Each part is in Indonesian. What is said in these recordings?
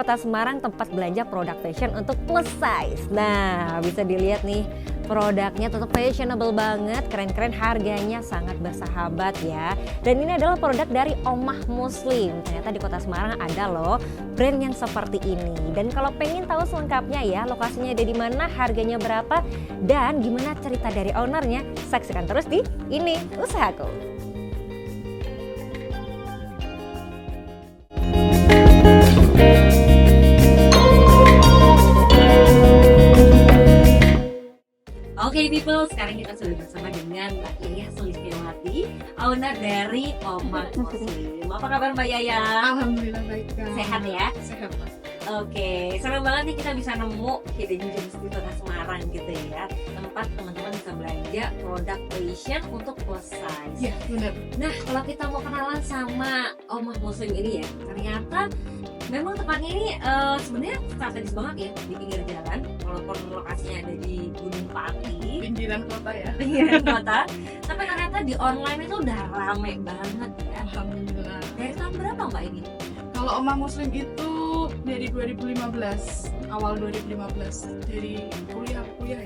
Kota Semarang tempat belanja produk fashion untuk plus size. Nah, bisa dilihat nih, produknya tetap fashionable banget, keren-keren, harganya sangat bersahabat ya. Dan ini adalah produk dari Omah Muslim. Ternyata di Kota Semarang ada loh brand yang seperti ini. Dan kalau pengen tahu selengkapnya ya, lokasinya ada di mana, harganya berapa, dan gimana cerita dari ownernya, saksikan terus di Ini Usahaku. Oke people, sekarang kita sudah bersama dengan Mbak Yaya Sulistiawati, owner dari Omah Muslim. Apa kabar Mbak Yaya? Alhamdulillah baik Kak. Sehat ya? Sehat Pak. Oke, senang banget nih kita bisa nemu hidden gems di Kota Semarang gitu ya. Tempat teman-teman bisa belanja produk fashion untuk plus size. Iya benar. Nah, kalau kita mau kenalan sama Omah Muslim ini ya, ternyata memang tempatnya ini sebenarnya strategis banget ya di pinggir jalan. Walaupun lokasinya ada di Gunung Pati, Pinggiran kota ya. pinggiran kota, tapi ternyata di online itu udah rame banget ya. Alhamdulillah. Dari tahun berapa Mbak ini? Kalau Omah Muslim itu dari 2015, awal 2015 dari kuliah ya.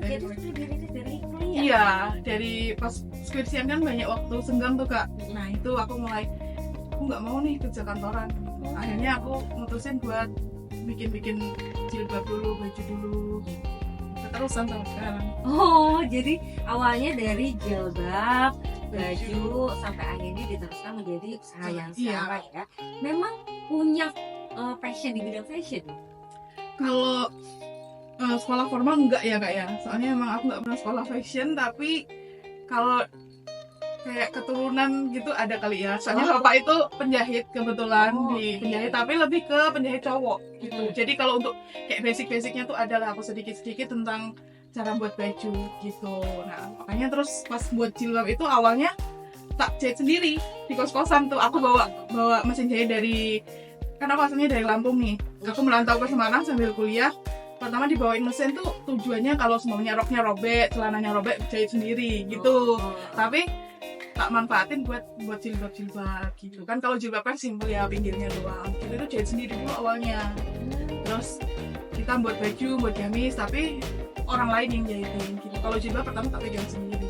Jadi sudah dirilis dari kuliah. Iya, dari pas skripsian kan banyak waktu senggang tuh Kak. Nah itu aku mulai, aku nggak mau nih kerja kantoran. Akhirnya aku mutusin buat bikin jilbab dulu, baju dulu. Keterusan sampai sekarang. Oh, jadi awalnya dari jilbab, baju, sampai akhirnya diteruskan menjadi usaha yang sekarang ya. Memang punya passion di bidang fashion. Kalau sekolah formal enggak ya Kak ya, soalnya emang aku nggak pernah sekolah fashion, tapi kalau kayak keturunan gitu ada kali ya, soalnya bapak itu penjahit kebetulan di penjahit, tapi lebih ke penjahit cowok gitu. Jadi kalau untuk kayak basic-basicnya tuh adalah aku sedikit-sedikit tentang cara buat baju gitu. Nah makanya terus pas buat jilbab itu awalnya tak jahit sendiri di kos-kosan tuh. Aku bawa mesin jahit dari, kan aku asalnya dari Lampung nih, aku merantau ke Semarang sambil kuliah. Pertama dibawain mesin tuh tujuannya kalau semuanya roknya robek, celananya robek, jahit sendiri gitu. Tapi tak manfaatin buat jilbab gitu kan. Kalau jilbab kan simpel ya, pinggirnya doang gitu, itu jahit sendiri dulu awalnya. Terus kita buat baju, buat gamis, tapi orang lain yang jahitin gitu. Kalau jilbab pertama tak pegang sendiri.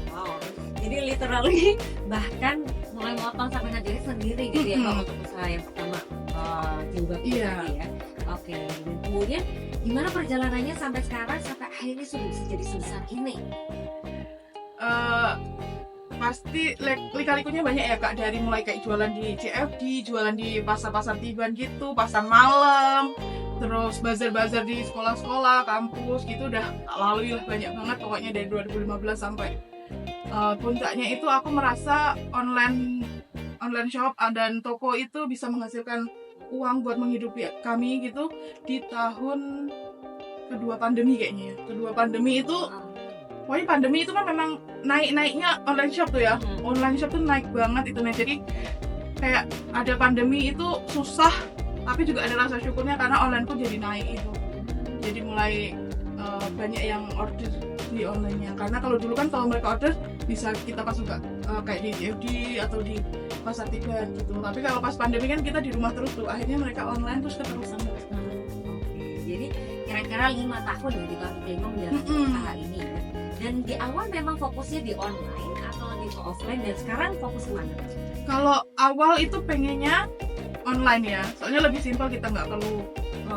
Wow, jadi literally bahkan mulai motong sampai ngajari sendiri gitu ya kalau untuk usaha yang pertama jilbab Iya. tadi ya. Oke, dan kemudian gimana perjalanannya sampai sekarang sampai akhirnya sudah bisa jadi sebesar ini? Pasti lika-likunya banyak ya Kak, dari mulai kayak jualan di CFD, jualan di pasar-pasar tiban gitu, pasar malam, terus bazar-bazar di sekolah-sekolah, kampus gitu, udah lalui lah banyak banget pokoknya dari 2015 sampai puncaknya itu aku merasa online shop dan toko itu bisa menghasilkan uang buat menghidupi kami gitu di tahun kedua pandemi kayaknya ya. Kedua pandemi itu pokoknya pandemi itu kan memang naiknya online shop tuh ya. Online shop tuh naik banget itu. Nah jadi kayak ada pandemi itu susah, tapi juga ada rasa syukurnya karena online pun jadi naik itu. Jadi mulai banyak yang order di online-nya. Karena kalau dulu kan kalau mereka order bisa kita pas juga kayak di CFD atau di pasar tiban gitu. Tapi kalau pas pandemi kan kita di rumah terus tuh. Akhirnya mereka online terus keterusan sampai sekarang. Oke, jadi kira-kira 5 tahun ya di tahun kelima menjalankan usaha ini ya. Dan di awal memang fokusnya di online atau di offline, dan sekarang fokus kemana? Kalau awal itu pengennya online ya, soalnya lebih simpel, kita nggak perlu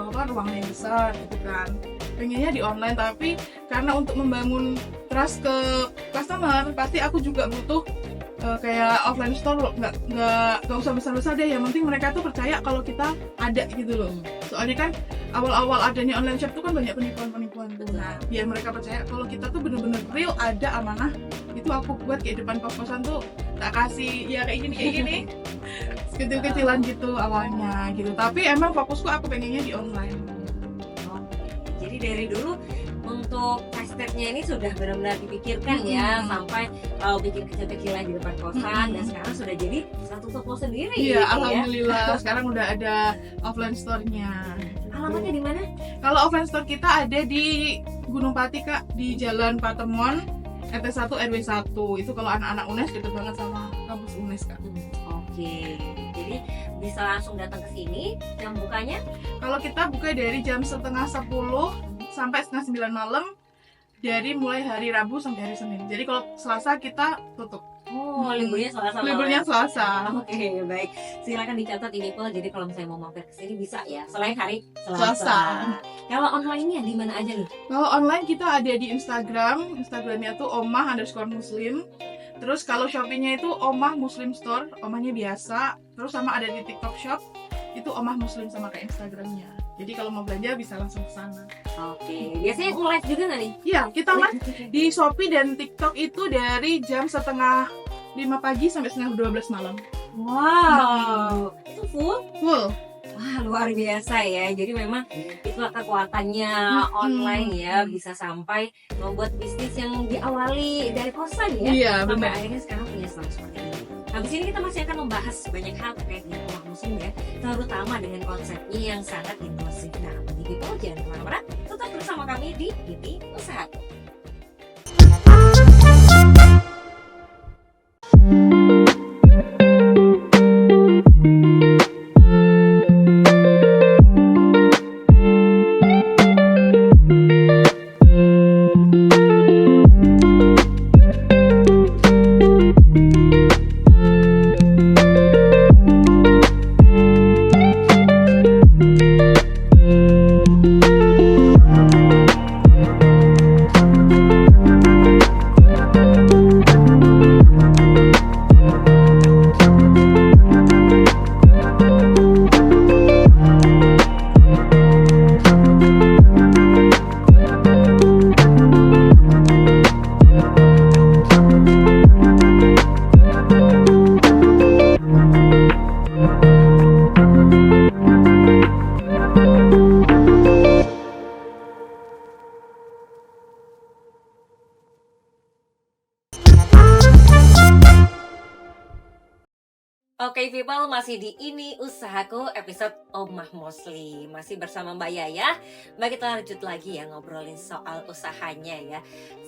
ruangnya yang besar gitu kan. Pengennya di online, tapi karena untuk membangun trust ke customer pasti aku juga butuh kayak offline store. Nggak usah besar-besar deh, yang penting mereka tuh percaya kalau kita ada gitu loh. Soalnya kan awal-awal adanya online shop tuh kan banyak penipuan tuh. Nah biar mereka percaya kalau kita tuh bener-bener real, ada amanah, itu aku buat kayak depan kos-kosan tuh tak kasih ya kayak gini kecil-kecilan gitu awalnya gitu. Tapi emang fokusku aku pengennya di online. Jadi dari dulu untuk first step-nya ini sudah benar-benar dipikirkan ya, sampai bikin kecil-kecilan di depan kosan, dan sekarang sudah jadi satu toko sendiri. Iya, gitu alhamdulillah. Sekarang udah ada offline store-nya. Alamatnya di mana? Kalau offline store kita ada di Gunung Pati Kak, di Jalan Patemon, RT 1 RW 1. Itu kalau anak-anak UNES deket banget sama kampus UNES Kak. Oke. Jadi Jadi bisa langsung datang ke sini. Jam bukanya Kalau kita buka dari jam setengah 10 sampai setengah 9 malam, dari mulai hari Rabu sampai hari Senin. Jadi kalau Selasa kita tutup. liburnya Selasa. Liburnya Selasa. Oke, baik. Silakan dicatat ini Pol. Jadi kalau misalnya mau mampir ke sini bisa ya. Selain hari Selasa. Selasa. Kalau online-nya di mana aja nih? Kalau online kita ada di Instagramnya tuh omah_muslim. Terus kalau Shopee-nya itu Omah Muslim Store, omahnya biasa. Terus sama ada di TikTok Shop, itu Omah Muslim sama kayak Instagramnya. Jadi kalau mau belanja bisa langsung ke sana. Oke. Biasanya live juga nggak nih? Iya, kita live di Shopee dan TikTok itu dari jam setengah 5 pagi sampai setengah 12 malam. Wow. Itu full? Full. Wah, luar biasa ya. Jadi memang itulah kekuatannya online ya, bisa sampai membuat bisnis yang diawali dari kosan ya. Iya, sampai benar. akhirnya sekarang punya status seperti ini. Habis ini kita masih akan membahas banyak hal terkait dengan Omah Muslim ya, terutama dengan konsepnya yang sangat inklusif. Nah, bagi people jangan kemana-mana, tetap bersama kami di Ini Usahaku. Oke people, masih di Ini Usahaku episode Omah Muslim. Masih bersama Mbak Yaya. Mbak, kita lanjut lagi ya ngobrolin soal usahanya ya.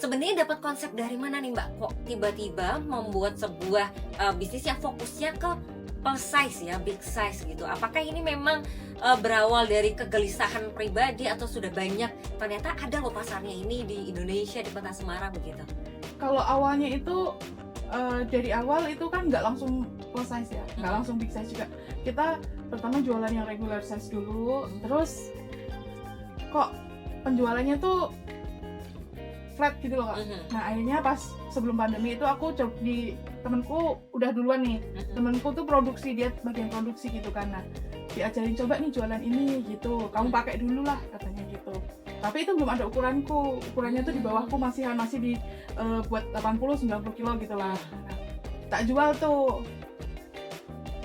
Sebenarnya dapat konsep dari mana nih Mbak? Kok tiba-tiba membuat sebuah bisnis yang fokusnya ke plus size ya, big size gitu. Apakah ini memang berawal dari kegelisahan pribadi atau sudah banyak ternyata ada loh pasarnya ini di Indonesia, di Kota Semarang begitu? Kalau awalnya itu dari awal itu kan nggak langsung plus size ya, nggak langsung big size juga. Kita pertama jualan yang regular size dulu, terus kok penjualannya tuh flat gitu loh Kak. Nah akhirnya pas sebelum pandemi itu aku coba di temenku udah duluan nih, temenku tuh produksi, dia bagian produksi gitu kan. Nah diajarin coba nih jualan ini gitu, kamu pakai dulu lah katanya gitu. Tapi itu belum ada ukurannya tuh di bawahku, masih di buat 80-90 kilo gitu lah. Nah, tak jual tuh,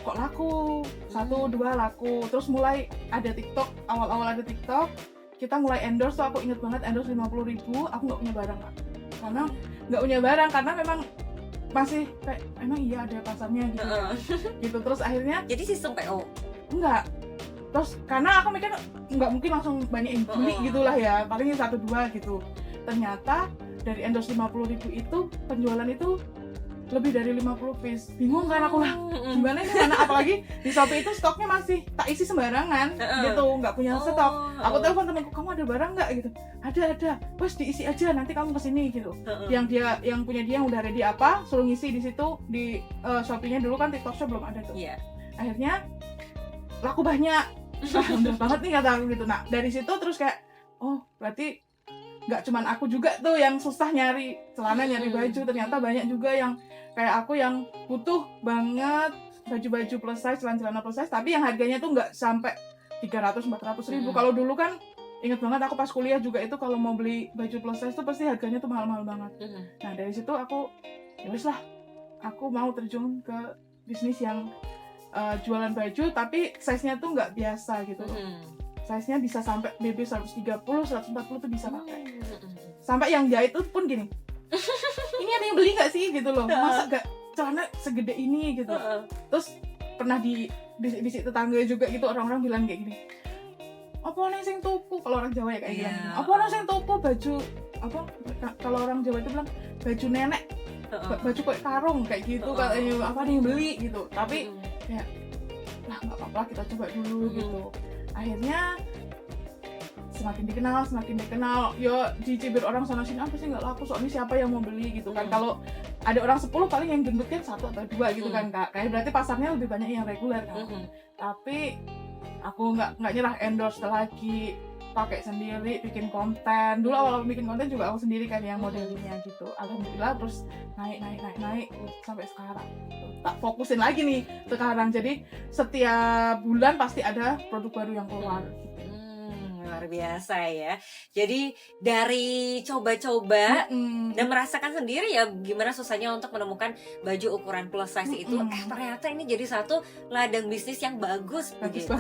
kok laku, 1-2 laku. Terus mulai ada TikTok, awal-awal ada TikTok, kita mulai endorse tuh, aku inget banget endorse 50.000, aku nggak punya barang Kak. Karena memang masih kayak, emang iya ada pasarnya gitu. Gitu, terus akhirnya Jadi sistem PO? enggak. Terus karena aku mikir nggak mungkin langsung banyak yang beli gitulah ya, paling 1-2 gitu. Ternyata dari endorse 50.000 itu penjualan itu lebih dari 50 piece. Bingung kan aku lah, gimana ini, karena apalagi di Shopee itu stoknya masih tak isi sembarangan gitu, nggak punya stok. Aku telepon temanku, kamu ada barang nggak gitu? Ada, bos diisi aja, nanti kamu kesini gitu. Yang punya dia yang udah ready apa, suruh ngisi di situ di Shopee-nya dulu kan, TikTok Shop belum ada tuh. Akhirnya laku banyak. Alhamdulillah banget nih kata aku gitu. Nah dari situ terus kayak, oh berarti nggak cuman aku juga tuh yang susah nyari celana, nyari baju. Ternyata banyak juga yang kayak aku yang butuh banget baju-baju plus size, celana plus size, tapi yang harganya tuh nggak sampai 300-400 ribu. Kalau dulu kan inget banget aku pas kuliah juga itu kalau mau beli baju plus size tuh pasti harganya tuh mahal-mahal banget. Nah dari situ aku ya wis lah, aku mau terjun ke bisnis yang jualan baju tapi size-nya tuh nggak biasa gitu loh. Size-nya bisa sampai BB 130, 140 tuh bisa pakai. Sampai yang jahit tuh pun gini, ini ada yang beli nggak sih gitu loh, masa nggak celana segede ini gitu. Terus pernah di bisik tetangga juga gitu, orang-orang bilang kayak gini, apa nih sing tuku, kalau orang Jawa ya kayak gini, apa nih sing tuku baju apa, kalau orang Jawa itu bilang baju nenek, baju kayak karung kayak gitu, katanya apa nih yang beli gitu. Tapi ya lah nggak apa-apa kita coba dulu gitu. Akhirnya semakin dikenal, yo dicibir orang sana sini apa sih nggak laku, soalnya siapa yang mau beli gitu kan. Kalau ada orang 10 paling yang gendut kan 1 atau 2 gitu kan Kak, kayak berarti pasarnya lebih banyak yang reguler kan. Tapi aku nggak nyerah, endorse lagi, pakai sendiri, bikin konten. Dulu awal bikin konten juga aku sendiri kan yang modelinnya gitu. Alhamdulillah terus naik sampai sekarang. Tak fokusin lagi nih sekarang. Jadi setiap bulan pasti ada produk baru yang keluar. Luar biasa ya. Jadi dari coba-coba dan merasakan sendiri ya gimana susahnya untuk menemukan baju ukuran plus size itu, ternyata ini jadi satu ladang bisnis yang bagus begitu.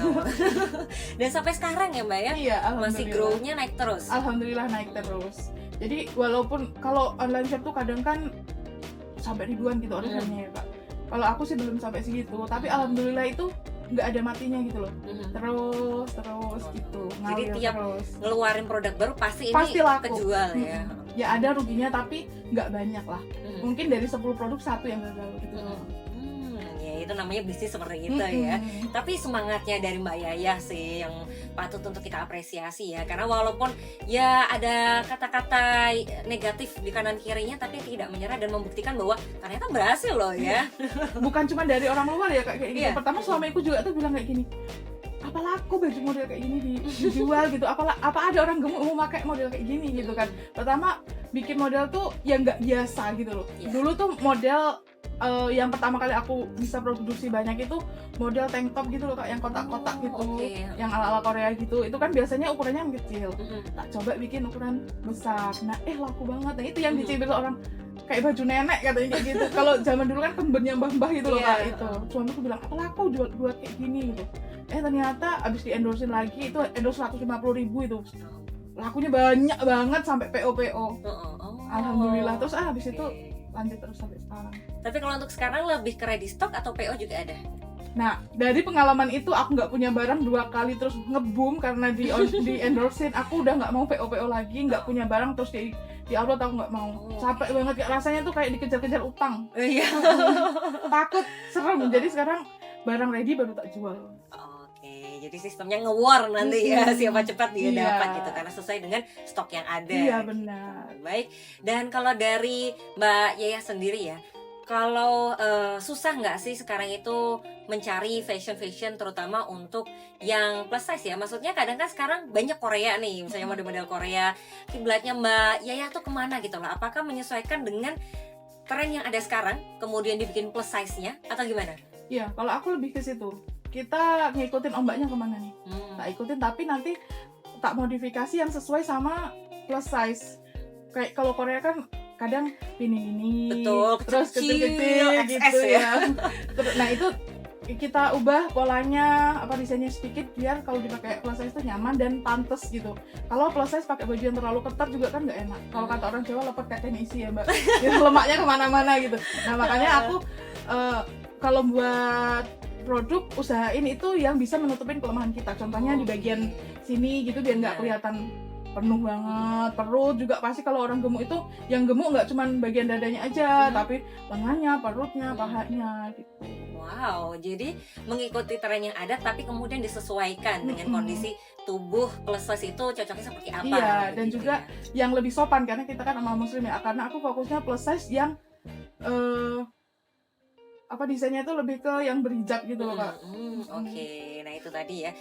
Dan sampai sekarang ya Mbak ya, iya, masih grow-nya naik terus. Alhamdulillah naik terus. Jadi walaupun kalau online shop tuh kadang kan sampai ribuan gitu orderannya ya Kak. Kalau aku sih belum sampai segitu, tapi alhamdulillah itu nggak ada matinya gitu loh. Terus gitu. Jadi tiap ngeluarin produk baru pasti laku. kejual ya. Ya ada ruginya tapi nggak banyak lah. Mungkin dari 10 produk 1 yang gagal gitu. Ya itu namanya bisnis seperti itu ya. Tapi semangatnya dari Mbak Yayah sih yang patut untuk kita apresiasi ya. Karena walaupun ya ada kata-kata negatif di kanan kirinya, tapi tidak menyerah dan membuktikan bahwa ternyata berhasil loh ya. Bukan cuma dari orang luar ya Kak kayak gini. Pertama suamiku juga tuh bilang kayak gini, apa laku baju model kayak gini dijual gitu, apa ada orang gemuk mau pakai model kayak gini gitu kan. Pertama bikin model tuh yang nggak biasa gitu loh. Dulu tuh model yang pertama kali aku bisa produksi banyak itu model tank top gitu loh Kak, yang kotak-kotak gitu, yang ala-ala Korea gitu. Itu kan biasanya ukurannya kecil. Tak coba bikin ukuran besar. Nah, laku banget. Nah, itu yang dicibir orang kayak baju nenek katanya kayak gitu. Kalau zaman dulu kan kembennya mbah-mbah gitu loh Kak itu. Suamiku bilang, "Apa laku buat kayak gini?" gitu. Ternyata abis di-endorsein lagi itu endorse 150.000 itu. Lakunya banyak banget sampai PO. Alhamdulillah. Terus habis itu lanjut terus sampai sekarang. Tapi kalau untuk sekarang lebih ke ready stock atau PO juga ada? Nah, dari pengalaman itu aku nggak punya barang 2 kali terus nge-boom karena di endorsein. Aku udah nggak mau PO lagi, nggak punya barang terus di upload, aku nggak mau. Capek banget ya, rasanya tuh kayak dikejar-kejar utang. Iya. Takut, serem. Jadi sekarang barang ready baru tak jual. Jadi sistemnya nge-war nanti ya, siapa cepat dia dapat gitu, karena sesuai dengan stok yang ada. Iya benar. Baik, dan kalau dari Mbak Yayah sendiri ya, kalau susah nggak sih sekarang itu mencari fashion terutama untuk yang plus size ya? Maksudnya kadang kan sekarang banyak Korea nih, misalnya model-model Korea, kiblatnya Mbak Yayah tuh kemana gitu loh? Apakah menyesuaikan dengan tren yang ada sekarang, kemudian dibikin plus size-nya atau gimana? Iya, kalau aku lebih ke situ. Kita ngikutin ombaknya kemana nih? Tak ikutin, tapi nanti tak modifikasi yang sesuai sama plus size. Kayak kalau Korea kan kadang ini terus kecil-kecil gitu ya. Nah itu kita ubah polanya, desainnya sedikit biar kalau dipakai plus size itu nyaman dan pantas gitu. Kalau plus size pakai baju yang terlalu ketat juga kan nggak enak. Kalau kata orang Jawa lepet kayak tenisi ya Mbak, gitu, lemaknya kemana-mana gitu. Nah makanya aku kalau buat produk usahain itu yang bisa menutupin kelemahan kita. Contohnya di bagian sini gitu biar nggak kelihatan penuh banget. Perut juga pasti kalau orang gemuk itu yang gemuk nggak cuma bagian dadanya aja, tapi lengannya, perutnya, pahanya gitu. Wow, jadi mengikuti tren yang ada tapi kemudian disesuaikan dengan kondisi tubuh plus size itu cocoknya seperti apa. Iya, dan juga yang lebih sopan karena kita kan sama muslim ya. Karena aku fokusnya plus size yang desainnya itu lebih ke yang berhijab gitu loh Kak. Oke. Nah itu tadi ya,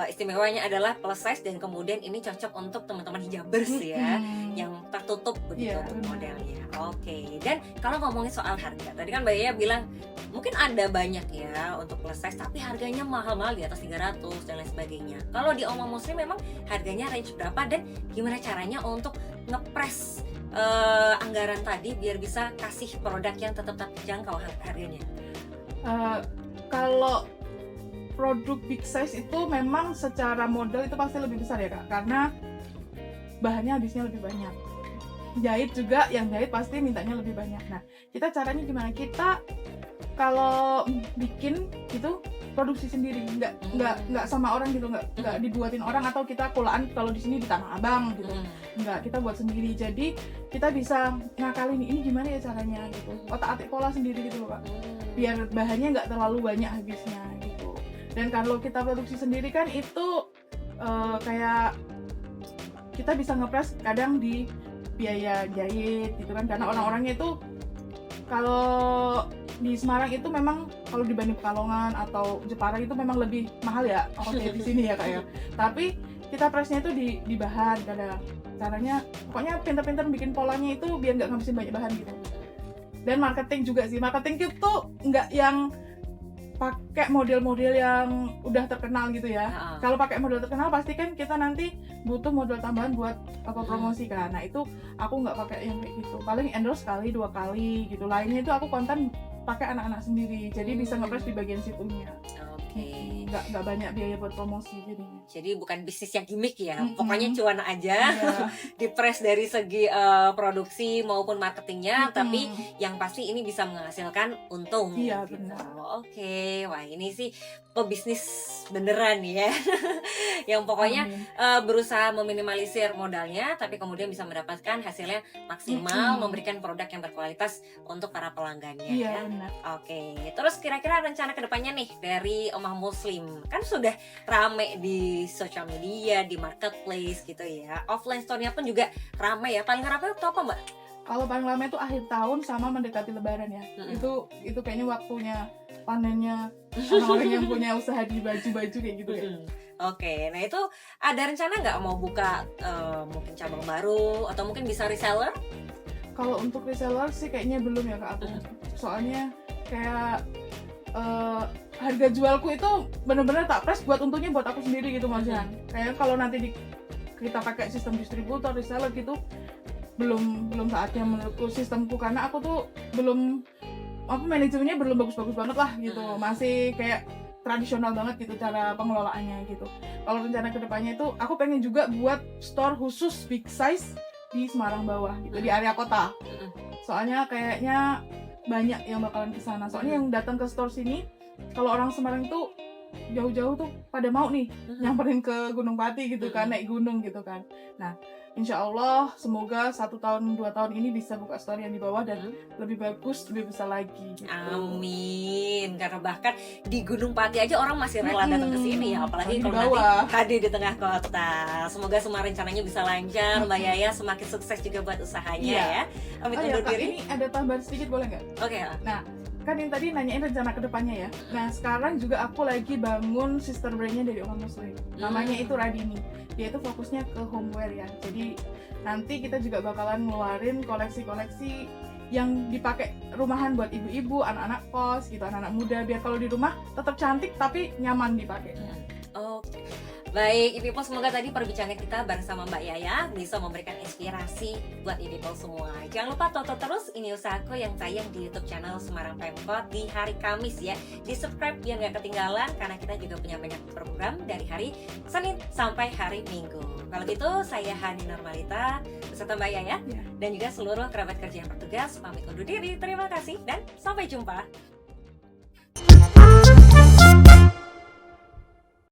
istimewanya adalah plus size dan kemudian ini cocok untuk teman-teman hijabers ya, yang tertutup begitu modelnya. Oke. Dan kalau ngomongin soal harga, tadi kan Mbak Yaya bilang mungkin ada banyak ya untuk plus size tapi harganya mahal-mahal di atas 300 dan lain sebagainya. Kalau di Oma Muslim memang harganya range berapa dan gimana caranya untuk ngepres anggaran tadi biar bisa kasih produk yang tetap terjangkau harganya? Kalau produk big size itu memang secara modal itu pasti lebih besar ya Kak, karena bahannya habisnya lebih banyak. Jahit juga, yang jahit pasti mintanya lebih banyak. Nah, kita caranya gimana? Kita kalau bikin gitu produksi sendiri, nggak sama orang gitu, nggak dibuatin orang atau kita kulaan kalau di sini di Tanah Abang gitu, nggak, kita buat sendiri. Jadi kita bisa ngakalin ini gimana ya caranya gitu, otak-atik pola sendiri gitu loh Kak, biar bahannya nggak terlalu banyak habisnya gitu. Dan kalau kita produksi sendiri kan itu kayak kita bisa ngepres kadang di biaya jahit gitu kan, karena orang-orangnya itu kalau di Semarang itu memang kalau dibanding Pekalongan atau Jepara itu memang lebih mahal ya ongkosnya di sini ya Kak ya. Tapi kita presnya itu di bahan kadang. Caranya pokoknya pinter-pinter bikin polanya itu biar nggak ngabisin banyak bahan gitu. Dan marketing juga sih, marketing itu nggak yang pakai model-model yang udah terkenal gitu ya. Kalau pakai model terkenal pasti kan kita nanti butuh modal tambahan buat promosi kan. Nah itu aku nggak pakai yang kayak gitu. Paling endorse sekali 2 kali gitu. Lainnya itu aku konten pakai anak-anak sendiri. Jadi bisa ngepres di bagian situnya. Oke. Nggak banyak biaya buat promosi jadinya. Jadi bukan bisnis yang gimmick ya, pokoknya cuan aja, Iya. dipres dari segi produksi maupun marketingnya, tapi yang pasti ini bisa menghasilkan untung. Iya, gitu. benar. Oke, wah ini sih pebisnis beneran ya, yang pokoknya berusaha meminimalisir modalnya, tapi kemudian bisa mendapatkan hasilnya maksimal, memberikan produk yang berkualitas untuk para pelanggannya. Iya, Ya. benar. Oke, terus kira-kira rencana kedepannya nih dari Omah Muslim, kan sudah rame di social media, di marketplace gitu ya. Offline store-nya pun juga rame ya. Paling rame itu apa, Mbak? Kalau paling lama itu akhir tahun sama mendekati Lebaran ya. Itu kayaknya waktunya panennya orang-orang yang punya usaha di baju-baju kayak gitu ya. Oke, nah itu ada rencana nggak mau buka mungkin cabang baru atau mungkin bisa reseller? Kalau untuk reseller sih kayaknya belum ya Kak aku. Soalnya kayak harga jualku itu bener-bener tak press buat untungnya buat aku sendiri gitu Mas Jan. Kayak kalau nanti kita pakai sistem distributor reseller gitu belum saatnya menurutku sistemku, karena aku tuh belum manajemennya belum bagus-bagus banget lah gitu. Masih kayak tradisional banget gitu cara pengelolaannya gitu. Kalau rencana kedepannya itu aku pengen juga buat store khusus big size di Semarang bawah gitu, di area kota. Soalnya kayaknya banyak yang bakalan ke sana. Soalnya yang datang ke store sini kalau orang Semarang itu jauh-jauh tuh pada mau nih nyamperin ke Gunung Pati gitu kan, naik gunung gitu kan. Nah, insya Allah semoga 1 tahun 2 tahun ini bisa buka store yang di bawah dan lebih bagus, lebih besar lagi gitu. Amin. Karena bahkan di Gunung Pati aja orang masih rela datang ke sini ya, apalagi di kalau bawah. nanti hadir di tengah kota. Semoga semua rencananya bisa lancar, Mbak Yaya semakin sukses juga buat usahanya ya. Amit Oh ya undur Kak, diri. ini ada tambahan sedikit boleh nggak? Oke. Nah, kan yang tadi nanyain rencana kedepannya ya. Nah, sekarang juga aku lagi bangun sister brandnya dari Omah Muslim. Namanya itu Radini. Dia itu fokusnya ke homeware ya. Jadi nanti kita juga bakalan ngeluarin koleksi-koleksi yang dipakai rumahan buat ibu-ibu, anak-anak kos gitu, anak-anak muda, biar kalau di rumah tetap cantik tapi nyaman dipakainya. Oke. Baik, Ibu semoga tadi perbincangan kita bersama Mbak Yaya bisa memberikan inspirasi buat Ibu semua. Jangan lupa tonton terus Ini Usahaku yang tayang di YouTube channel Semarang Pemkot di hari Kamis ya. Di subscribe biar nggak ketinggalan karena kita juga punya banyak program dari hari Senin sampai hari Minggu. Kalau gitu saya Hani Normalita beserta Mbak Yaya dan juga seluruh kerabat kerja yang bertugas pamit undur diri. Terima kasih dan sampai jumpa.